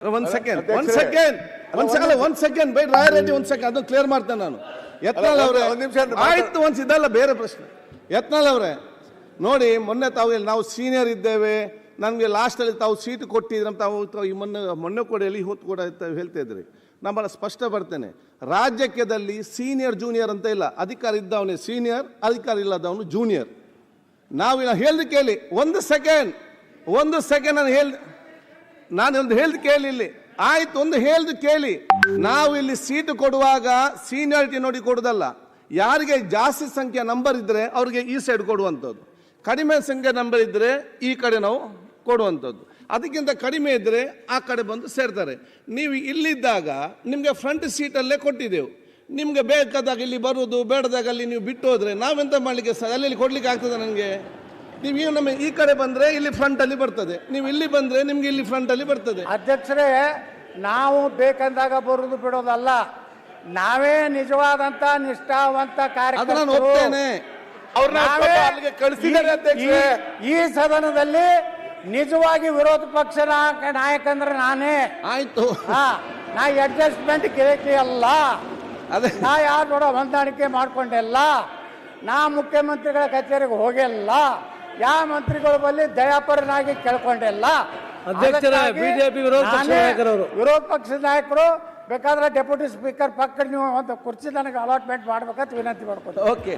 ಒಂದ್ second by Rayareddy ಒಂದ್ second ಅದನ್ನ ಕ್ಲಿಯರ್ ಮಾಡ್ತೇನೆ ನಾನು. ಯತ್ನಾಳ್ ಅವರೇ ಆಯ್ತು, ಇದಲ್ಲ ಬೇರೆ ಪ್ರಶ್ನೆ. ಯತ್ನಾಳ್ ಅವರೇ ನೋಡಿ, ಮೊನ್ನೆ ತಾವು ನಾವು ಸೀನಿಯರ್ ಇದ್ದೇವೆ, ನಮಗೆ ಲಾಸ್ಟಲ್ಲಿ ತಾವು ಸೀಟ್ ಕೊಟ್ಟಿದ್ರೆ ತಾವು ಈ ಮೊನ್ನೆ ಕೂಡ ಎಲ್ಲಿ ಹೊತ್ತು ಕೂಡ ಹೇಳ್ತಾ ಇದ್ರಿ. ನಾನು ಸ್ಪಷ್ಟ ಬರ್ತೇನೆ, ರಾಜ್ಯದಲ್ಲಿ ಸೀನಿಯರ್ ಜೂನಿಯರ್ ಅಂತ ಇಲ್ಲ. ಅಧಿಕಾರ ಇದ್ದವನೇ ಸೀನಿಯರ್, ಅಧಿಕಾರ ಇಲ್ಲದವನು ಜೂನಿಯರ್. ನಾವು ಹೇಳ್ದು ಕೇಳಿ, ಒಂದು ಸೆಕೆಂಡ್ ನಾನು ಒಂದು ಹೇಳ್ದು ಕೇಳಿ ಇಲ್ಲಿ. ಆಯ್ತು, ಒಂದು ಹೇಳ್ದು ಕೇಳಿ. ನಾವು ಇಲ್ಲಿ ಸೀಟು ಕೊಡುವಾಗ ಸೀನಿಯಾರಿಟಿ ನೋಡಿ ಕೊಡುದಲ್ಲ. ಯಾರಿಗೆ ಜಾಸ್ತಿ ಸಂಖ್ಯೆ ನಂಬರ್ ಇದ್ರೆ ಅವ್ರಿಗೆ ಈ ಸೈಡ್ ಕೊಡುವಂಥದ್ದು, ಕಡಿಮೆ ಸಂಖ್ಯೆ ನಂಬರ್ ಇದ್ರೆ ಈ ಕಡೆ ನಾವು ಕೊಡುವಂಥದ್ದು. ಅದಕ್ಕಿಂತ ಕಡಿಮೆ ಇದ್ದರೆ ಆ ಕಡೆ ಬಂದು ಸೇರ್ತಾರೆ. ನೀವು ಇಲ್ಲಿದ್ದಾಗ ನಿಮಗೆ ಫ್ರಂಟ್ ಸೀಟಲ್ಲೇ ಕೊಟ್ಟಿದ್ದೆವು. ನಿಮಗೆ ಬೇಕಾದಾಗ ಇಲ್ಲಿ ಬರುವುದು, ಬೇಡದಾಗ ಅಲ್ಲಿ ನೀವು ಬಿಟ್ಟು ಹೋದರೆ ನಾವೆಂತ ಮಾಡಲಿಕ್ಕೆ ಅಲ್ಲಿ ಕೊಡಲಿಕ್ಕೆ ಆಗ್ತದೆ ನನಗೆ? ನೀವು ನಮ್ಮ ಈ ಕಡೆ ಬಂದರೆ ಇಲ್ಲಿ ಫ್ರಂಟಲ್ಲಿ ಬರ್ತದೆ, ನೀವು ಇಲ್ಲಿ ಬಂದರೆ ನಿಮ್ಗೆ ಇಲ್ಲಿ ಫ್ರಂಟಲ್ಲಿ ಬರ್ತದೆ. ಅಧ್ಯಕ್ಷರೇ, ನಾವು ಬೇಕಂದಾಗ ಬರುವುದು ಬಿಡೋದಲ್ಲ, ನಾವೇ ನಿಜವಾದಂತ ನಿಷ್ಠಾವಂತ ಕಾರ್ಯಕರ್ತರು. ಈ ಸದನದಲ್ಲಿ ನಿಜವಾಗಿ ವಿರೋಧ ಪಕ್ಷ ನಾಯಕ ಅಂದ್ರೆ ನಾನೇ. ಆಯ್ತು, ನಾ ಅಡ್ಜಸ್ಟ್ಮೆಂಟ್ ಕೇಳಿ ಅಲ್ಲ, ನಾ ಯಾರು ನೋಡ ಹೊಂದಾಣಿಕೆ ಮಾಡ್ಕೊಂಡೆಲ್ಲ, ನಾ ಮುಖ್ಯಮಂತ್ರಿಗಳ ಕಚೇರಿಗೆ ಹೋಗಿಲ್ಲ, ಯಾವ ಮಂತ್ರಿಗಳ ಬಳಿ ದಯಾಪರನಾಗಿ ಕೇಳ್ಕೊಂಡೆಲ್ಲ. ಬಿಜೆಪಿ ವಿರೋಧ ಪಕ್ಷದ ನಾಯಕರು ಬೇಕಾದ್ರೆ ಡೆಪ್ಯೂಟಿ ಸ್ಪೀಕರ್ ಪಕ್ಕ ನೀವು ಒಂದು ಕುರ್ಚಿ ನನಗೆ ಅಲಾಟ್ಮೆಂಟ್ ಮಾಡ್ಬೇಕಂತ ವಿನಂತಿ ಮಾಡ್ಕೊತೀನಿ. ಓಕೆ.